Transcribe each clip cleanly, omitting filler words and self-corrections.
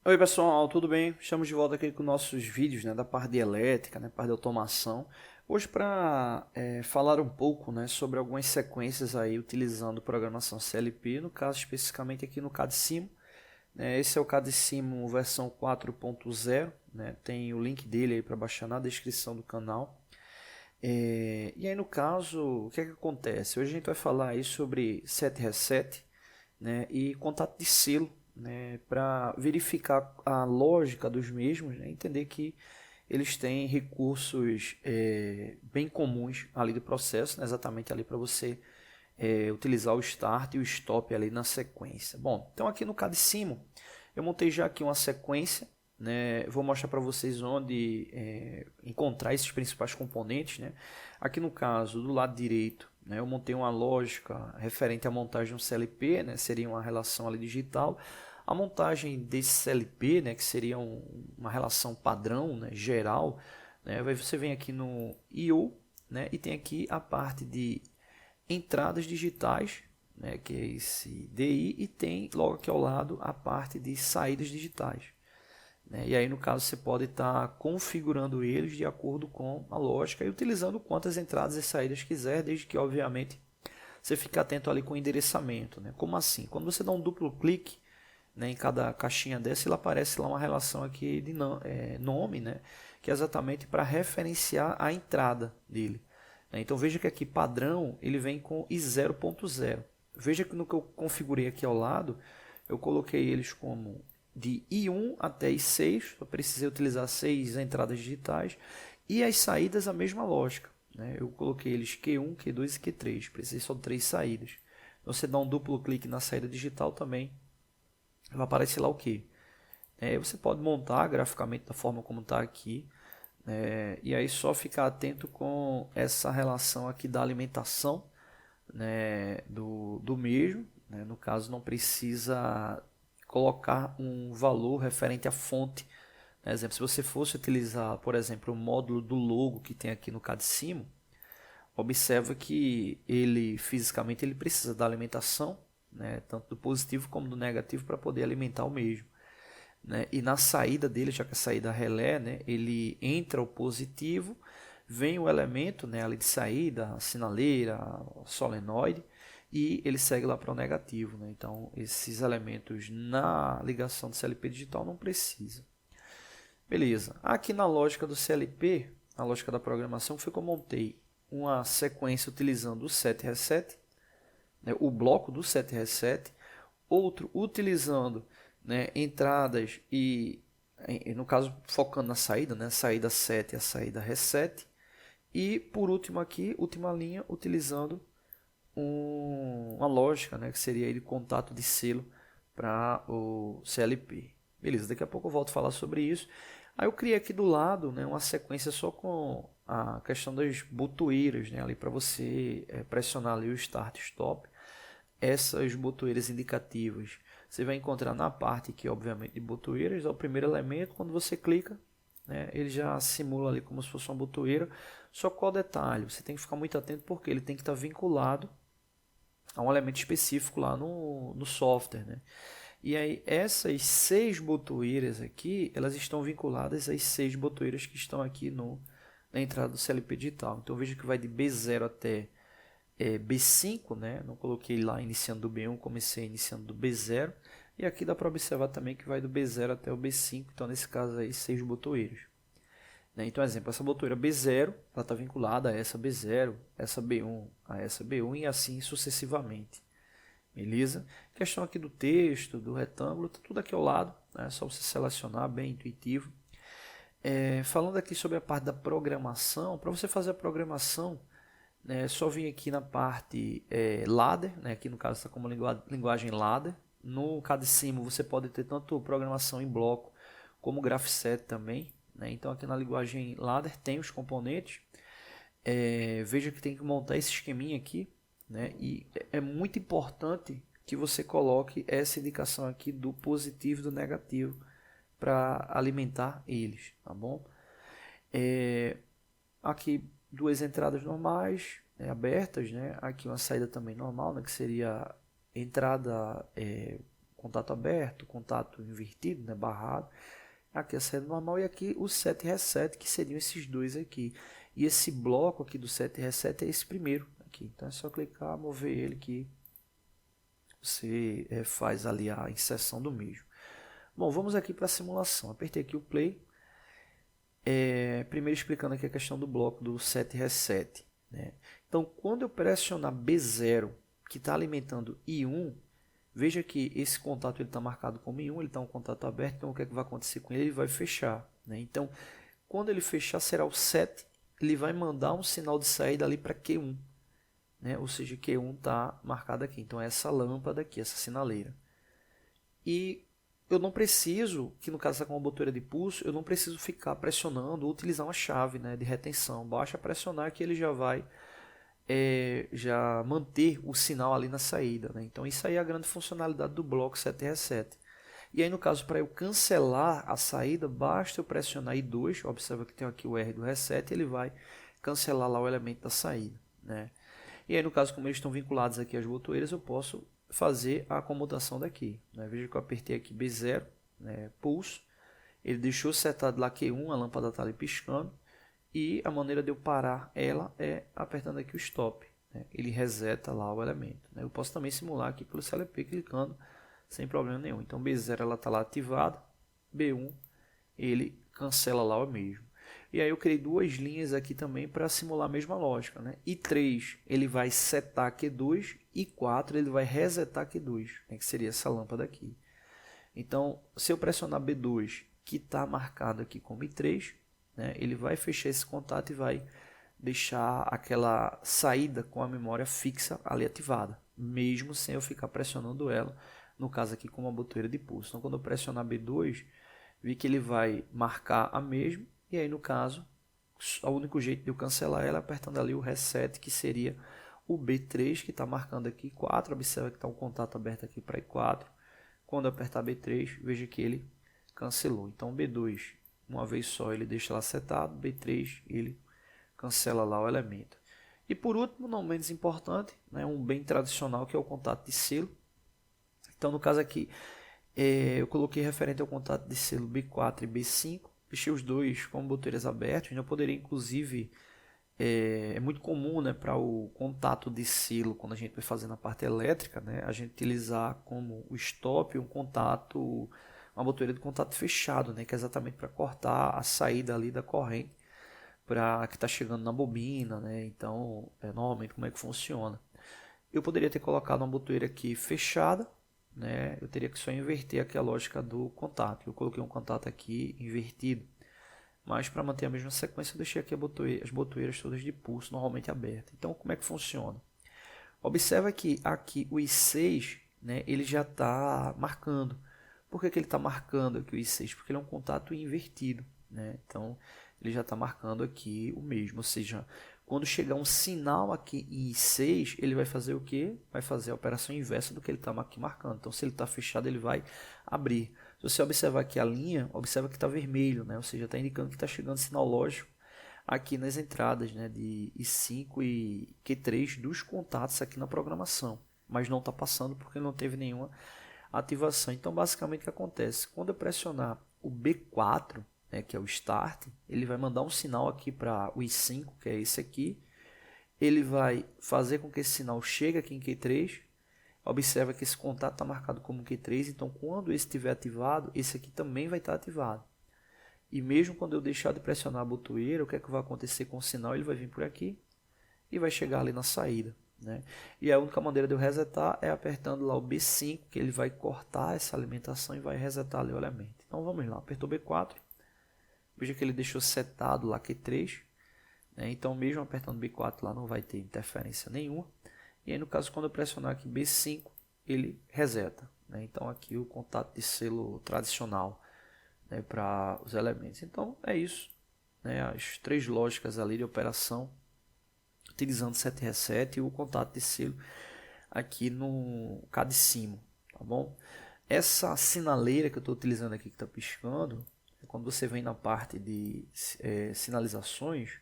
Oi pessoal, tudo bem? Estamos de volta aqui com nossos vídeos, da parte de elétrica, parte de automação. Hoje para falar um pouco, sobre algumas sequências aí utilizando programação CLP, no caso especificamente aqui no CADSIMO. Esse é o CADSIMO versão 4.0, tem o link dele aí para baixar na descrição do canal. E aí no caso, o que é que acontece? Hoje a gente vai falar aí sobre set reset, e contato de selo, para verificar a lógica dos mesmos, entender que eles têm recursos bem comuns ali do processo, exatamente ali para você utilizar o start e o stop ali na sequência. Bom, então aqui no CADSIMO eu montei já aqui uma sequência, vou mostrar para vocês onde encontrar esses principais componentes. Aqui no caso, do lado direito, eu montei uma lógica referente à montagem de um CLP, seria uma relação ali digital. A montagem desse CLP, que seria uma relação padrão, geral, você vem aqui no IO, e tem aqui a parte de entradas digitais, que é esse DI, e tem logo aqui ao lado a parte de saídas digitais. E aí no caso você pode estar configurando eles de acordo com a lógica e utilizando quantas entradas e saídas quiser, desde que obviamente você fique atento ali com o endereçamento. Como assim? Quando você dá um duplo clique em cada caixinha dessa, ele aparece lá uma relação aqui de nome, que é exatamente para referenciar a entrada dele. Então veja que aqui padrão ele vem com I0.0. Veja que no que eu configurei aqui ao lado, eu coloquei eles como de I1 até I6, eu precisei utilizar 6 entradas digitais, e as saídas a mesma lógica. Eu coloquei eles Q1, Q2 e Q3, precisei só de 3 saídas. Você dá um duplo clique na saída digital também, vai aparecer lá o que? Você pode montar graficamente da forma como está aqui, e aí só ficar atento com essa relação aqui da alimentação, do mesmo. No caso, não precisa colocar um valor referente à fonte. Por exemplo, se você fosse utilizar, por exemplo, o módulo do logo que tem aqui no CADSIMO, observa que ele fisicamente ele precisa da alimentação, tanto do positivo como do negativo, para poder alimentar o mesmo. E na saída dele, já que a saída relé, ele entra o positivo, vem o elemento ali de saída, a sinaleira, a solenoide, e ele segue lá para o negativo. Então, esses elementos na ligação do CLP digital não precisa. Beleza. Aqui na lógica do CLP, na lógica da programação, foi que eu montei uma sequência utilizando o set reset, o bloco do set reset, outro utilizando entradas no caso focando na saída, saída set e a saída reset, e por último aqui, última linha, utilizando uma lógica, que seria de contato de selo para o CLP. Beleza, daqui a pouco eu volto a falar sobre isso. Aí eu criei aqui do lado uma sequência só com a questão das botoeiras, ali para você pressionar ali o start e stop. Essas botoeiras indicativas você vai encontrar na parte aqui, obviamente, de botoeiras. É o primeiro elemento, quando você clica, ele já simula ali como se fosse uma botoeira. Só qual detalhe? Você tem que ficar muito atento porque ele tem que estar vinculado a um elemento específico lá no software. E aí essas 6 botoeiras aqui, elas estão vinculadas às 6 botoeiras que estão aqui na entrada do CLP digital. Então veja que vai de B0 até B5, não coloquei lá iniciando do B1, comecei iniciando do B0, e aqui dá para observar também que vai do B0 até o B5, então nesse caso aí 6 botoeiras. Então, exemplo, essa botoeira B0, ela está vinculada a essa B0, essa B1, a essa B1 e assim sucessivamente. Beleza? Questão aqui do texto, do retângulo, tá tudo aqui ao lado, é só você selecionar, bem intuitivo. Falando aqui sobre a parte da programação, para você fazer a programação, só vim aqui na parte ladder, aqui no caso está como linguagem ladder. No CADSIMO você pode ter tanto programação em bloco como graph-set também. Então aqui na linguagem ladder tem os componentes. Veja que tem que montar esse esqueminha aqui, e é muito importante que você coloque essa indicação aqui do positivo e do negativo para alimentar eles, tá bom? Aqui duas entradas normais, abertas, aqui uma saída também normal, que seria entrada contato aberto, contato invertido, né, barrado. Aqui a saída normal e aqui o set reset, que seriam esses dois aqui. E esse bloco aqui do set reset é esse primeiro aqui. Então é só clicar, mover ele que você faz ali a inserção do mesmo. Bom, vamos aqui para a simulação. Apertei aqui o play. Primeiro explicando aqui a questão do bloco do set reset, né? Então, quando eu pressionar B0, que está alimentando I1, veja que esse contato está marcado como I1, ele está um contato aberto, então o que é que vai acontecer com ele? Ele vai fechar, né? Então, quando ele fechar, será o set, ele vai mandar um sinal de saída ali para Q1, né? Ou seja, Q1 está marcado aqui. Então, é essa lâmpada aqui, essa sinaleira. E eu não preciso, que no caso está com uma botoeira de pulso, eu não preciso ficar pressionando ou utilizar uma chave, né, de retenção. Basta pressionar que ele já vai já manter o sinal ali na saída, né? Então isso aí é a grande funcionalidade do bloco set reset. E aí no caso, para eu cancelar a saída, basta eu pressionar I2, observa que tem aqui o R do reset, ele vai cancelar lá o elemento da saída, né? E aí no caso, como eles estão vinculados aqui às botoeiras, eu posso fazer a comutação daqui, né? Veja que eu apertei aqui B0, né, pulso, ele deixou setado lá Q1, a lâmpada está ali piscando, e a maneira de eu parar ela é apertando aqui o stop, né? Ele reseta lá o elemento, né? Eu posso também simular aqui pelo CLP clicando sem problema nenhum. Então B0 ela está lá ativada, B1 ele cancela lá o mesmo. E aí eu criei duas linhas aqui também para simular a mesma lógica, né? I3 ele vai setar Q2 e I4 ele vai resetar Q2, né? Que seria essa lâmpada aqui. Então, se eu pressionar B2, que está marcado aqui como I3, né, ele vai fechar esse contato e vai deixar aquela saída com a memória fixa ali ativada, mesmo sem eu ficar pressionando ela, no caso aqui com uma botoeira de pulso. Então, quando eu pressionar B2, vi que ele vai marcar a mesma, e aí no caso, o único jeito de eu cancelar ela é apertando ali o reset, que seria o B3, que está marcando aqui 4, observa que está um contato aberto aqui para I4. Quando eu apertar B3, veja que ele cancelou. Então B2, uma vez só, ele deixa lá setado, B3 ele cancela lá o elemento. E por último, não menos importante, né, um bem tradicional que é o contato de selo. Então no caso aqui, eu coloquei referente ao contato de selo B4 e B5, deixei os dois com boteiras abertas. Eu poderia inclusive, é muito comum, né, para o contato de selo, quando a gente vai fazer na parte elétrica, né, a gente utilizar como o stop um contato, uma botoeira de contato fechado, né, que é exatamente para cortar a saída ali da corrente que está chegando na bobina, né. Então, normalmente como é que funciona? Eu poderia ter colocado uma botoeira aqui fechada, né, eu teria que só inverter aqui a lógica do contato. Eu coloquei um contato aqui invertido, mas para manter a mesma sequência eu deixei aqui as botoeiras todas de pulso normalmente abertas. Então como é que funciona? Observa que aqui o I6, né, ele já está marcando. Por que ele está marcando aqui o I6? Porque ele é um contato invertido, né? Então ele já está marcando aqui o mesmo, ou seja, quando chegar um sinal aqui em I6, ele vai fazer o que? Vai fazer a operação inversa do que ele está aqui marcando. Então se ele está fechado, ele vai abrir. Se você observar aqui a linha, observa que está vermelho, né? Ou seja, está indicando que está chegando sinal lógico aqui nas entradas, né, de I5 e Q3 dos contatos aqui na programação. Mas não está passando porque não teve nenhuma ativação. Então basicamente o que acontece? Quando eu pressionar o B4, né, que é o Start, ele vai mandar um sinal aqui para o I5, que é esse aqui. Ele vai fazer com que esse sinal chegue aqui em Q3. Observa que esse contato está marcado como Q3, então quando esse estiver ativado, esse aqui também vai estar ativado. E mesmo quando eu deixar de pressionar a botoeira, o que é que vai acontecer com o sinal? Ele vai vir por aqui e vai chegar ali na saída, né? E a única maneira de eu resetar é apertando lá o B5, que ele vai cortar essa alimentação e vai resetar ali o elemento. Então vamos lá, apertou B4, veja que ele deixou setado lá Q3, né? Então mesmo apertando B4 lá não vai ter interferência nenhuma. E aí no caso quando eu pressionar aqui B5, ele reseta, né? Então aqui o contato de selo tradicional, né, para os elementos. Então é isso, né? As três lógicas ali de operação utilizando set reset e o contato de selo aqui no cadecimo, tá bom? Essa sinaleira que eu estou utilizando aqui que está piscando, quando você vem na parte de sinalizações,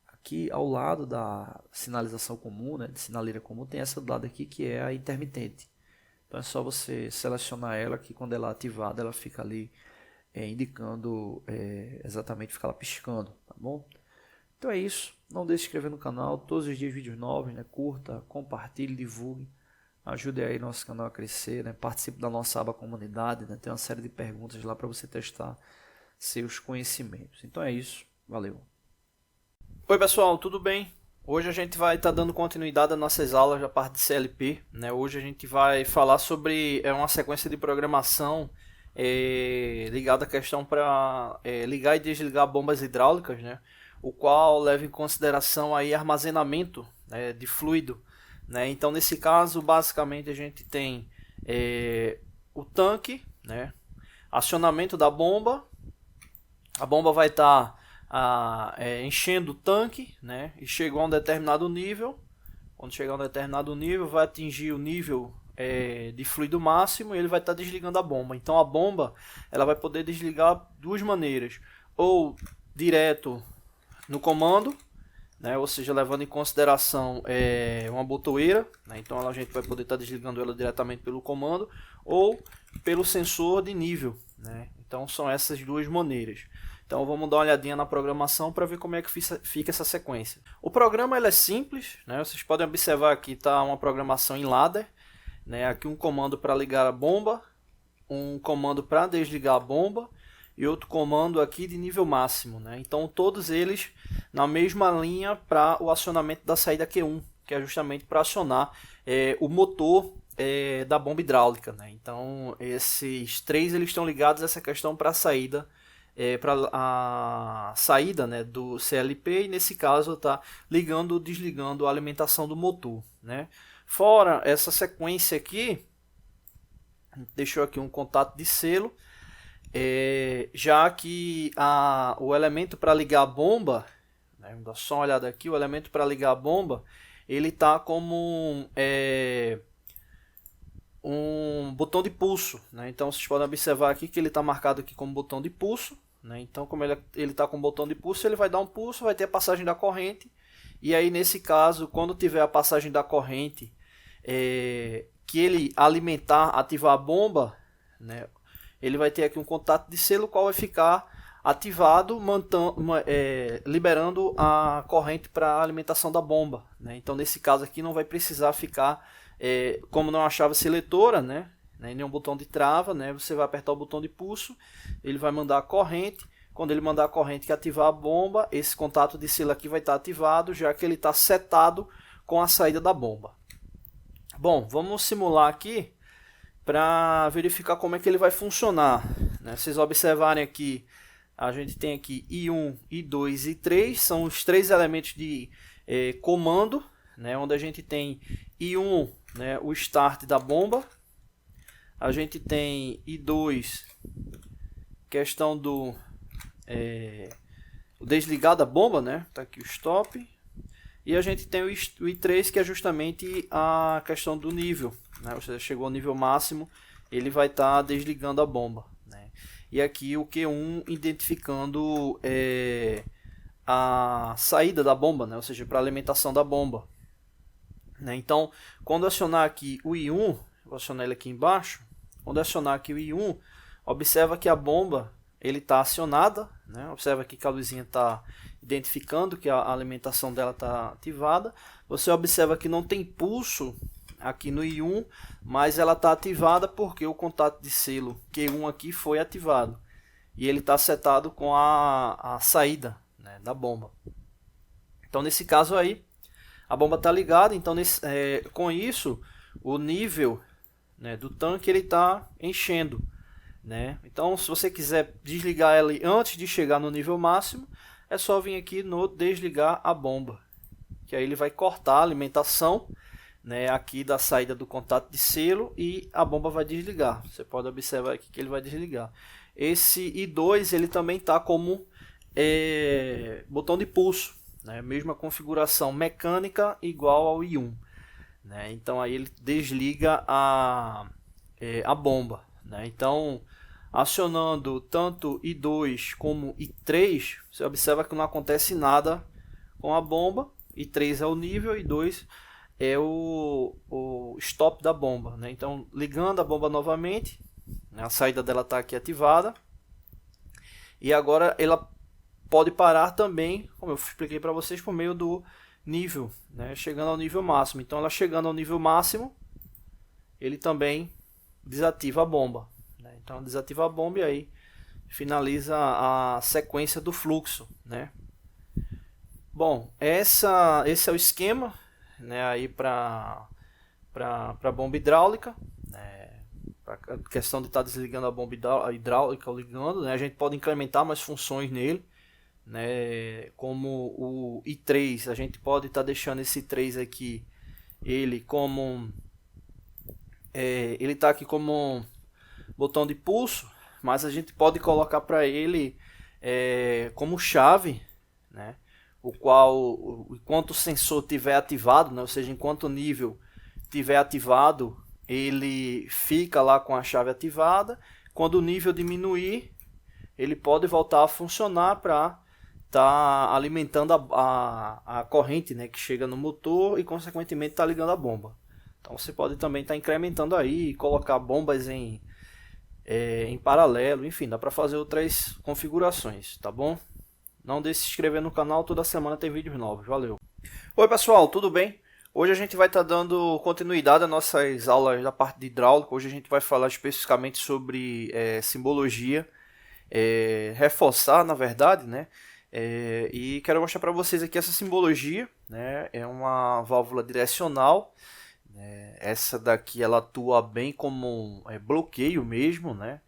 aqui ao lado da sinalização comum, né, de sinaleira comum, tem essa do lado aqui que é a intermitente. Então é só você selecionar ela, que quando ela é ativada ela fica ali indicando exatamente, fica lá piscando, tá bom? Então é isso, não deixe de se inscrever no canal, todos os dias vídeos novos, né? Curta, compartilhe, divulgue, ajude aí nosso canal a crescer, né? Participe da nossa aba comunidade, né? Tem uma série de perguntas lá para você testar seus conhecimentos. Então é isso, valeu! Oi pessoal, tudo bem? Hoje a gente vai estar dando continuidade às nossas aulas da parte de CLP, né? Hoje a gente vai falar sobre uma sequência de programação ligada à questão para ligar e desligar bombas hidráulicas, né? O qual leva em consideração aí armazenamento, né, de fluido, né? Então nesse caso basicamente a gente tem o tanque, né? Acionamento da bomba, a bomba vai estar enchendo o tanque, né? E chegou a um determinado nível. Quando chegar a um determinado nível, vai atingir o nível de fluido máximo e ele vai estar desligando a bomba. Então a bomba ela vai poder desligar duas maneiras: ou direto no comando, né? Ou seja, levando em consideração uma botoeira, né? Então a gente vai poder estar desligando ela diretamente pelo comando ou pelo sensor de nível, né? Então são essas duas maneiras. Então vamos dar uma olhadinha na programação para ver como é que fica essa sequência. O programa ele é simples, né? Vocês podem observar aqui está uma programação em ladder, né? Aqui um comando para ligar a bomba, um comando para desligar a bomba e outro comando aqui de nível máximo, né? Então todos eles na mesma linha para o acionamento da saída Q1, que é justamente para acionar o motor da bomba hidráulica, né? Então esses três eles estão ligados a essa questão para a saída, para a saída, né, do CLP, e nesse caso está ligando ou desligando a alimentação do motor, né? Fora essa sequência aqui, deixou aqui um contato de selo, já que o elemento para ligar a bomba, né, vamos dar só uma olhada aqui, o elemento para ligar a bomba, ele está como um botão de pulso, né? Então vocês podem observar aqui que ele está marcado aqui como botão de pulso, né? Então como ele está com botão de pulso, ele vai dar um pulso, vai ter a passagem da corrente, e aí nesse caso, quando tiver a passagem da corrente, que ele alimentar, ativar a bomba, né? Ele vai ter aqui um contato de selo, qual vai ficar ativado, liberando a corrente para a alimentação da bomba, né? Então nesse caso aqui não vai precisar ficar, como não é uma chave seletora, né? Nenhum botão de trava, né? Você vai apertar o botão de pulso, ele vai mandar a corrente. Quando ele mandar a corrente que ativar a bomba, esse contato de selo aqui vai estar ativado, já que ele está setado com a saída da bomba. Bom, vamos simular aqui para verificar como é que ele vai funcionar, né? Vocês observarem aqui, a gente tem aqui I1, I2 e I3, são os três elementos de comando, né? Onde a gente tem I1, né, o start da bomba, a gente tem I2, questão do o desligar da bomba, né? Tá aqui o stop, e a gente tem o I3, que é justamente a questão do nível, né? Você chegou ao nível máximo, ele vai estar desligando a bomba, né? E aqui o Q1 identificando a saída da bomba, né? Ou seja, para alimentação da bomba, né? Então, quando acionar aqui o I1, vou acionar ele aqui embaixo. Quando acionar aqui o I1, observa que a bomba ele está acionada, né? Observa aqui que a luzinha está identificando que a alimentação dela está ativada. Você observa que não tem pulso aqui no I1, mas ela está ativada porque o contato de selo Q1 aqui foi ativado. E ele está setado com a saída, né, da bomba. Então nesse caso aí, a bomba está ligada, então com isso o nível, né, do tanque ele está enchendo, né? Então se você quiser desligar ela antes de chegar no nível máximo, é só vir aqui no desligar a bomba, que aí ele vai cortar a alimentação, né, aqui da saída do contato de selo, e a bomba vai desligar. Você pode observar aqui que ele vai desligar. Esse I2 ele também está como botão de pulso, né? Mesma configuração mecânica igual ao I1, né? Então aí ele desliga a bomba, né? Então acionando tanto I2 como I3, você observa que não acontece nada com a bomba. I3 é o nível, I2 é o stop da bomba, né? Então, ligando a bomba novamente, né? A saída dela está aqui ativada. E agora ela pode parar também, como eu expliquei para vocês, por meio do nível, né? Chegando ao nível máximo. Então, ela chegando ao nível máximo, ele também desativa a bomba, né? Então, desativa a bomba e aí finaliza a sequência do fluxo, né? Bom, esse é o esquema, né, aí para bomba hidráulica, né, a questão de estar desligando a bomba hidráulica ou ligando, né, a gente pode incrementar mais funções nele, né, como o I3, a gente pode estar deixando esse I3 aqui, ele como ele está aqui como botão de pulso, mas a gente pode colocar para ele como chave, né, o qual, enquanto o sensor estiver ativado, né, ou seja, enquanto o nível estiver ativado, ele fica lá com a chave ativada. Quando o nível diminuir, ele pode voltar a funcionar para estar alimentando a corrente, né, que chega no motor e, consequentemente, está ligando a bomba. Então, você pode também estar incrementando aí, colocar bombas em paralelo, enfim, dá para fazer outras configurações, tá bom? Não deixe de se inscrever no canal, toda semana tem vídeos novos. Valeu! Oi pessoal, tudo bem? Hoje a gente vai estar dando continuidade às nossas aulas da parte de hidráulica. Hoje a gente vai falar especificamente sobre simbologia, reforçar na verdade, né? E quero mostrar para vocês aqui essa simbologia, né? É uma válvula direcional. Essa daqui ela atua bem como um bloqueio mesmo, né?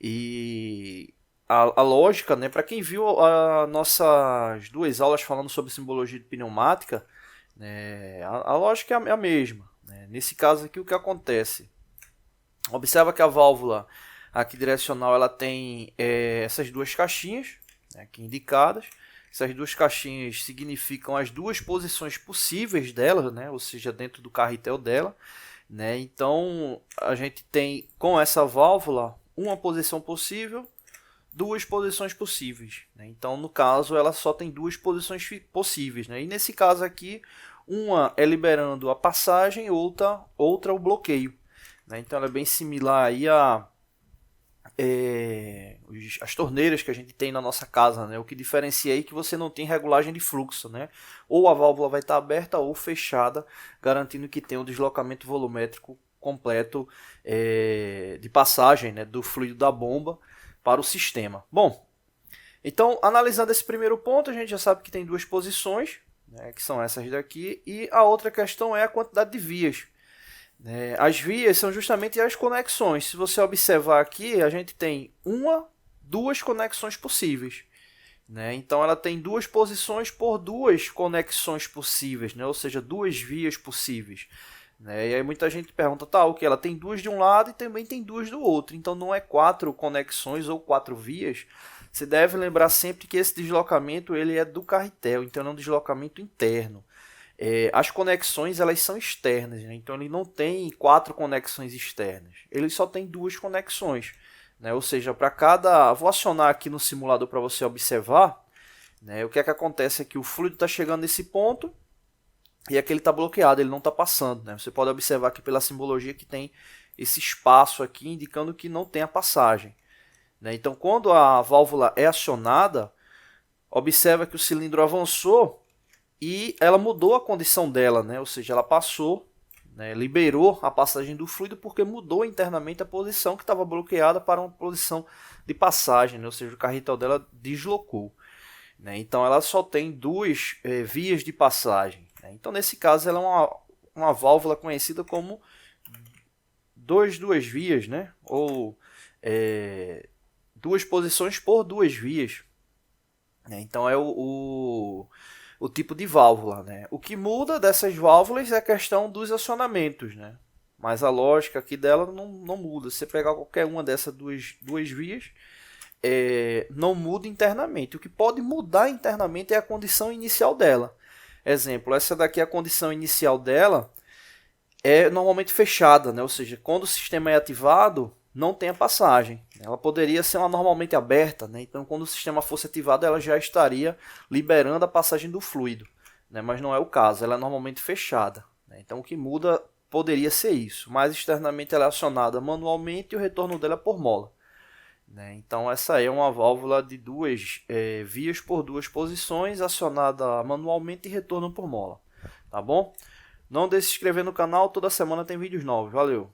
E a lógica, né, para quem viu as nossas duas aulas falando sobre simbologia de pneumática, né, a lógica é a mesma, né? Nesse caso aqui, o que acontece? Observa que a válvula aqui direcional ela tem essas duas caixinhas, né, aqui indicadas. Essas duas caixinhas significam as duas posições possíveis dela, né, ou seja, dentro do carretel dela, né? Então a gente tem com essa válvula uma posição possível, duas posições possíveis, né? Então no caso ela só tem duas posições possíveis, né? E nesse caso aqui, uma é liberando a passagem, outra o bloqueio, né? Então ela é bem similar aí as torneiras que a gente tem na nossa casa, né? O que diferencia aí é que você não tem regulagem de fluxo, né? Ou a válvula vai estar aberta ou fechada, garantindo que tem um deslocamento volumétrico completo de passagem, né, do fluido da bomba para o sistema. Bom, então analisando esse primeiro ponto, a gente já sabe que tem duas posições, né, que são essas daqui, e a outra questão é a quantidade de vias. As vias são justamente as conexões. Se você observar aqui, a gente tem duas conexões possíveis, né? Então ela tem duas posições por duas conexões possíveis, né? Ou seja, duas vias possíveis. E aí muita gente pergunta, tá, ok, ela tem duas de um lado e também tem duas do outro, então não é 4 conexões ou 4 vias. Você deve lembrar sempre que esse deslocamento ele é do carretel, então é um deslocamento interno. As conexões elas são externas, né? Então ele não tem 4 conexões externas, ele só tem duas conexões, né? Ou seja, para cada... Vou acionar aqui no simulador para você observar, né? O que é que acontece é que o fluido está chegando nesse ponto, e aqui ele está bloqueado, ele não está passando, né? Você pode observar aqui pela simbologia que tem esse espaço aqui indicando que não tem a passagem, né? Então quando a válvula é acionada, observa que o cilindro avançou e ela mudou a condição dela, né? Ou seja, ela passou, né? Liberou a passagem do fluido porque mudou internamente a posição que estava bloqueada para uma posição de passagem, né? Ou seja, o carretel dela deslocou, né? Então ela só tem duas vias de passagem. Então, nesse caso, ela é uma válvula conhecida como duas vias, né? Ou duas posições por duas vias. Então, é o tipo de válvula, né? O que muda dessas válvulas é a questão dos acionamentos, né? Mas a lógica aqui dela não muda. Se você pegar qualquer uma dessas duas vias, não muda internamente. O que pode mudar internamente é a condição inicial dela. Exemplo, essa daqui é a condição inicial dela, é normalmente fechada, né? Ou seja, quando o sistema é ativado, não tem a passagem. Ela poderia ser uma normalmente aberta, né? Então quando o sistema fosse ativado, ela já estaria liberando a passagem do fluido, né? Mas não é o caso, ela é normalmente fechada. Então o que muda poderia ser isso, mas externamente ela é acionada manualmente e o retorno dela é por mola. Então essa é uma válvula de duas vias por duas posições, acionada manualmente e retorno por mola. Tá bom? Não deixe de se inscrever no canal, toda semana tem vídeos novos. Valeu!